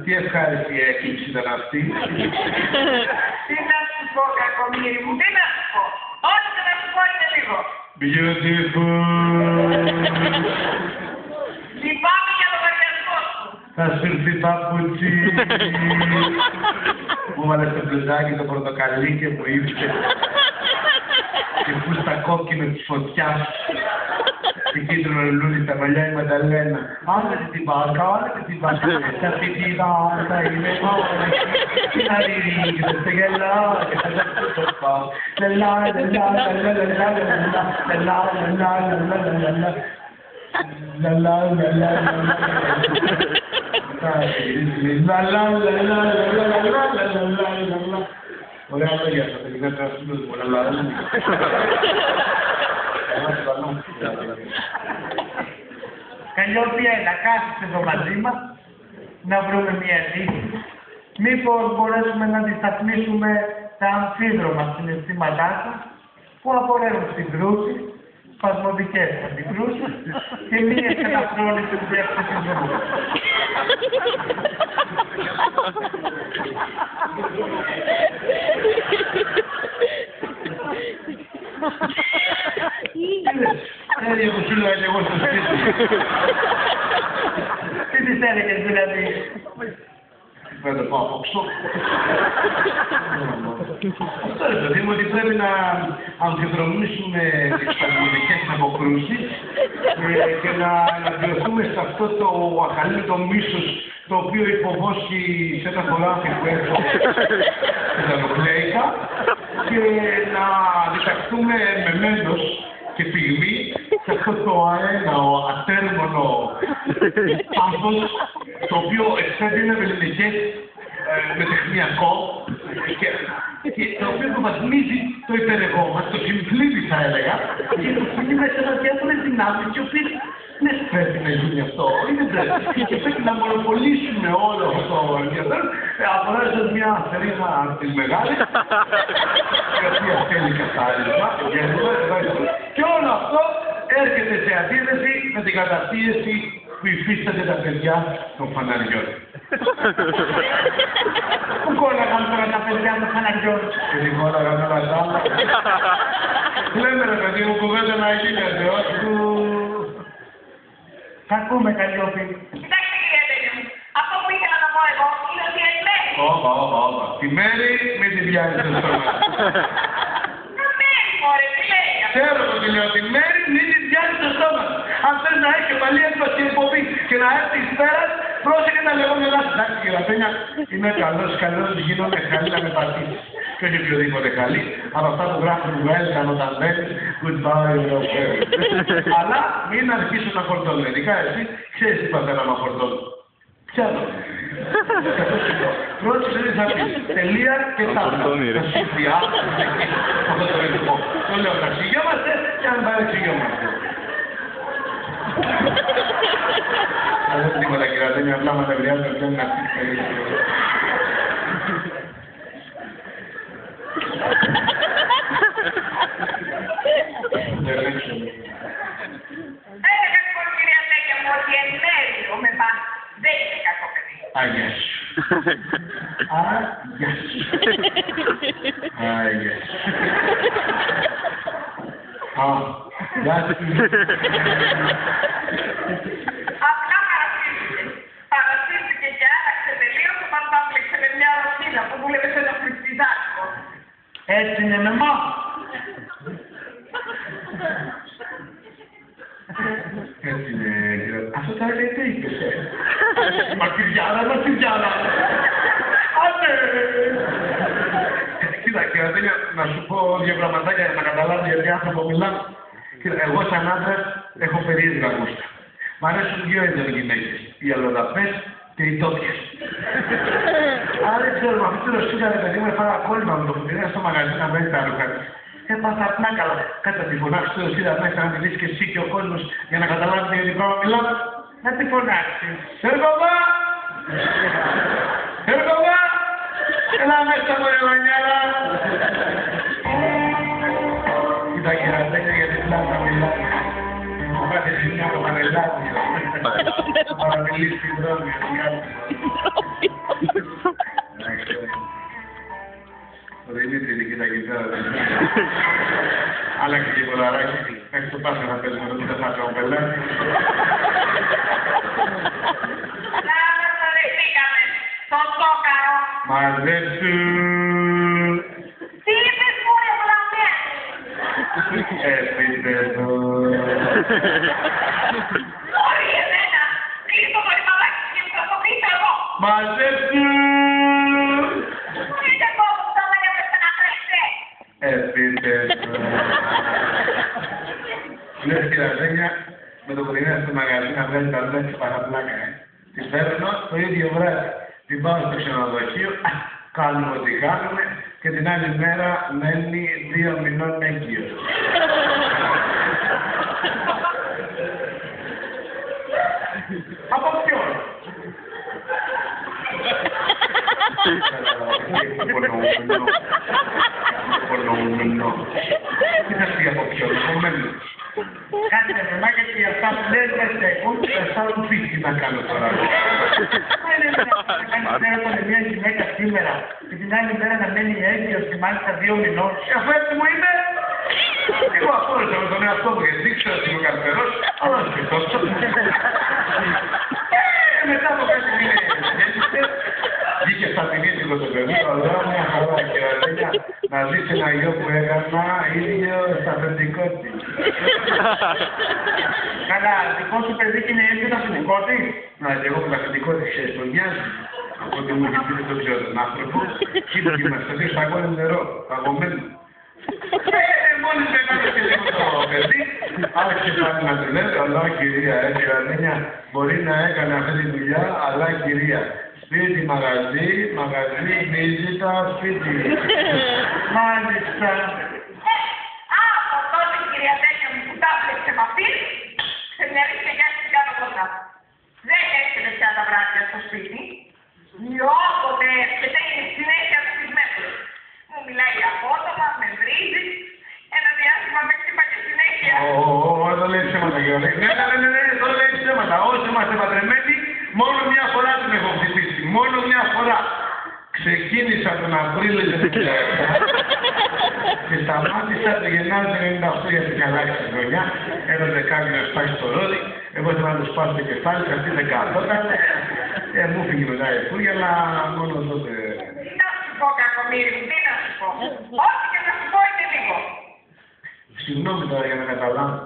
Τι ευχάριστη έκκληση ήταν αυτή. Τι να σου πω, κακομοίρη μου, τι να σου πω. Ό,τι και να σου πω είναι λίγο. Beautiful. Λυπάμαι για λογαριασμό σου. Θα σου έρθει παπούτσι. Μου βάλε στο μπλουζάκι το πορτοκαλί και μου ήρθε. Και φούστα κόκκινο της φωτιάς. Και κίτρινο λουλούδι στα μαλλιά η Μανταλένα. Άντε την μπάρκα, άντε την μπάρκα. Θα πει τη βάρκα, είναι μόνη. Να ρίχνετε σε γελά και θα δώσω το πάω. Λελά, λελά, λελά, λελά, λελά, λελά, λελά, λελά, λελά. Λελά, λελά, λελά, λελά. Ωραία λόγια αυτά, τελικά τώρα σου δώσω πολλά λαλά. Καλλιόπη, έλα, κάθισε εδώ μαζί μας, να βρούμε μια λύση. Μήπως μπορέσουμε να αντισταθμίσουμε τα αμφίδρομα συναισθήματά σας που απορρέουν στην κρούση, σπασμωδικές αντικρούσεις και μίας καταφρόνησης διαστησισμού. Εγώ σου λέω εγώ στο σπίτι. Τι της έλεγες δηλαδή? Δεν το πάω απόξω. Αυτό είναι το δήμο ότι πρέπει να αμφιδρομήσουμε τις σπασμωδικές αποκρούσεις και να αναγκαιωθούμε σε αυτό το αχαλήτο μίσος το οποίο υποβόσκει σε ένα χωράφι που έχω στα Νοχλέικα και να διταχθούμε με μένος και πυγμή σε αυτό το αέναο, ατέρμονο πάμπος το οποίο εξθέτει ένα ελληνικές με τεχνιακό και το οποίο υποβαθμίζει το υπερεγώ μας, το συμφλίβει θα έλεγα και το φύγει μέσα μας διάφορες δυνάμεις οι οποίες δεν πρέπει να γίνει αυτό, είναι πρέπει και πρέπει να μονοπολίσουμε όλο αυτό το ενδιαφέρον απορρέζοντας μια θερίδα της μεγάλης η οποία θέλει καθάρισμα και όλο αυτό έρχεται σε αντίθεση με την καταπίεση που υφίστανται τα παιδιά των φαναριών. Πού κόλλαγαν τώρα τα παιδιά των φαναριών? Και δεν κόλλαγαν όλα τα άλλα. Λέμε ρε παιδί μου κουβέντα να γίνεται, όχι. Θα ακούμε, Καλλιόπη. Κοιτάξτε κύριε παιδί μου, αυτό που ήθελα να πω εγώ είναι ότι η Μέρη. Όπα. Τη Μέρη μην την πιάνεις στο στόμα. Μέρη, μωρέ, τι λέει? Ξέρω το τι λέω, τη Μέρη μην την πιάνεις στο στόμα. Αν θες να έχει καλή έκβαση εκπομπή και να έρθει εις πέρας, πρόσεχε τα λεγόμενά σου. Εντάξει κύριε Αθένια, είμαι καλός, γίνομαι καλή να με πατήσεις. Και όχι οποιοδήποτε καλή, από αυτά που γράφουν welcome όταν μπαίνεις, goodbye, αλλά μην αρχίσουν να φορτώνουν. Ειδικά εσύ, ξέρεις τι πατέρα να φορτώνουν. Πιάνω. Πρώτη ζωή θα πεις τελεία και τάφτα. Θα σου διάβασες εκεί αυτό το ρυθμό. Το λέω, να ξυγιόμαστε και αν παρεξηγιόμαστε. Δεν είναι τίποτα κύριε Αθένια, απλά μας ευρεάζουν και να πεις Έλεγα λοιπόν κυρία Λέγια μου ότι εν μέρει ο Μεπάν δεν είναι κακό παιδί. Αγιά σου. Αγιά σου. Αγιά σου. Αγιά σου. Απλά παρασύρθηκε και άλλαξε τελείως όταν πάμπλεξε με μια Ρωσίδα που δούλευε σε ένα φρυκτιδάκο. Έτσι είναι με εμάς. Έτσι είναι, κύριε. Αυτό τα λέει τι είπες, Μαρτυριάνα. Άντε! Κοίτα, κύριε Αθένια, να σου πω δύο πραγματάκια για να καταλάβω γιατί άνθρωπο μιλάμε. Κοίτα, εγώ σαν άντρας έχω περίεργα γούστα. Μ' αρέσουν δύο είδος γυναίκες, οι αλλοδαπές και οι τόπιες. Άρα δεν ξέρω, με αυτή τη ρωσίδα ρε παιδί μου έφαγα κόλλημα με το που πήγα στο μαγαζί να βρει τα ρούχα της. Έπαθα πλάκα, κάτω τη φωνάξεις στη ρωσίδα μέσα να τη δεις και εσύ και ο κόσμος για να καταλάβετε για τι πράγμα μιλάμε. Να τη φωνάξεις. Έρχομαι! Έλα μέσα μου ρε μανιάρα! πλάκα μιλάει. Θα πάτε σε μια το πανελλάδιο. Θα παραμιλήσει την δρόμη. Το Δημήτρη δική τα κιθάρα. Άλλαξε και κολαράκι. Μέχρι το Πάσχα να παίζουμε εδώ, δεν θα κάνω πελάτη. Μαζέψου! Τι είπες που ευλαμμένη! Επίτεδο! Όχι εμένα! Κλείς το μαλάκι και θα το πείτε εγώ! Μαζέψου! Πείτε πώς θα με έβρεψε να τρέχετε! Επίτεδο! Λες κυραζένια, με το πρωινά στο μαγαζί να βγάλει τα λουλά της παραπλάκα, Τη φέρνω το ίδιο βράδυ. Την πάω στο ξενοδοχείο, κάνουμε ό,τι κάνουμε και την άλλη μέρα μένει 2 μηνών έγκυος. Από ποιον? Υπονοούμενο. Τι θα πει από ποιον, υπονοούμενο. Κάτι με μάκια και αυτά που δεν στεκούν. Αισθάνομαι φύγει τι να κάνω τώρα. Κάνει μια γυναίκα σήμερα και την άλλη μέρα να μένει έγκυος και μάλιστα 2 μηνών. Αυτό έτσι μου είναι. Εγώ απόρρισα με τον εαυτό μου γιατί ξέρω ότι είμαι καρτερός, αλλά δεν τόσο. Μετά από κάτι μήνες βγήκε στα τιμήτικο το παιδί, αλλά μια χαρά και ωραία να δεις ένα γιο που έκανα ίδιο στα αφεντικό της. Καλά, δικό σου παιδί και είναι έγκυο το αφεντικό της. Να και εγώ που το αφεντικό της τον νοιάζει. Από ό,τι μου έχει πει δεν τον ξέρω τον άνθρωπο. Κοίτα και μας το δύο σταγόνι νερό, παγωμένο. Μόλις έκανα και λίγο το παιδί, άρχισε πάλι να του λέω, αλλά κυρία, έτσι Αρμένια, μπορεί να έκανε αυτή τη δουλειά, αλλά κυρία, σπίτι, μαγαζί, μαγαζί, βίζιτα, σπίτι. Μάλιστα. Από τότε κυρία Τέτια μου που τα έπλεξε με αυτή, ξεμιαρίστηκε για την κάτω κοντά. Δεν έρχεται πια τα βράδια στο σπίτι. Όποτε έρχεται είναι συνέχεια στις μέτρες. Μου μιλάει απότομα, με βρίζει. Ένα διάστημα με χτύπα και συνέχεια. Δεν λέει ψέματα, κύριε. Ναι, δεν λέει ψέματα. Όσοι είμαστε παντρεμένοι, μόνο μια φορά την έχω χτυπήσει. Μόνο μια φορά. Ξεκίνησα τον Απρίλιο του 2017 και σταμάτησα το Γενάρη του 1998 για την αλλάξει τη χρονιά. Έδωσε κάποιο να σπάσει το ρόδι. Εγώ ήθελα να του σπάσω το κεφάλι, και αυτή δεν καθόταν. Μου φύγει μετά η φούγια, αλλά μόνο τότε. Τι να σου πω, κακομοίρη μου, τι να σου πω. Ό,τι και να σου πω είναι λίγο. Συγγνώμη τώρα για να καταλάβω.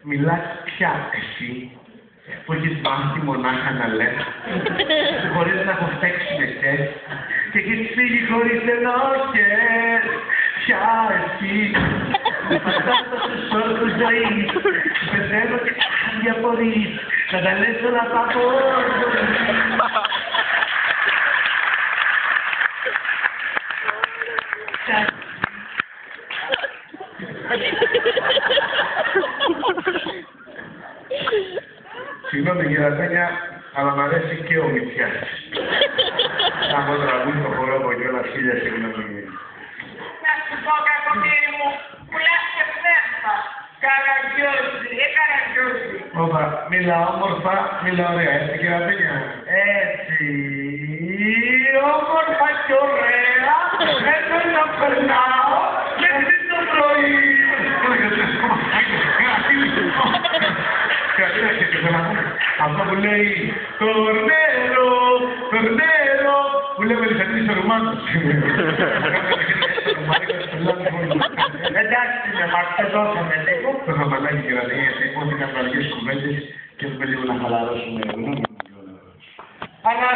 Μιλάς πια εσύ που έχεις μάθει μονάχα να λες χωρίς να κοφτέξεις μεσές και έχεις φύγει χωρίς ενόχες. Πια εσύ φαντάστα στους όρκους ζωής πεθαίνω και διαφορείς να τα λες όλα τα πόρτα. Συγγνώμη κύριε Αρμένια, αλλά μ' αρέσει και ο Μητσιάς. Θα έχω τραγούδι το χορό από κιόλας, χίλια συγγνώμη. Να σου πω, κακομοίρη μου, πουλάς και ψεύμα. Καραγκιόζη, καραγκιόζη. Όπα, μίλα όμορφα, μίλα ωραία, έτσι κύριε Αρμένια. Έτσι. Όμορφα και ωραία. Θέλω να περνάω μέχρι το πρωί. Αυτό που λέει «Τορνέρο, τορνέρο» που λέμε τις αντίλες στο Ρουμάνος. Εντάξει, με μαξεδώσαμε λίγο. Το χαμαλάκι και να λέει γιατί ό,τι κάνουν αργές κουβέντες και πρέπει λίγο να χαλαρώσουμε. Αλλά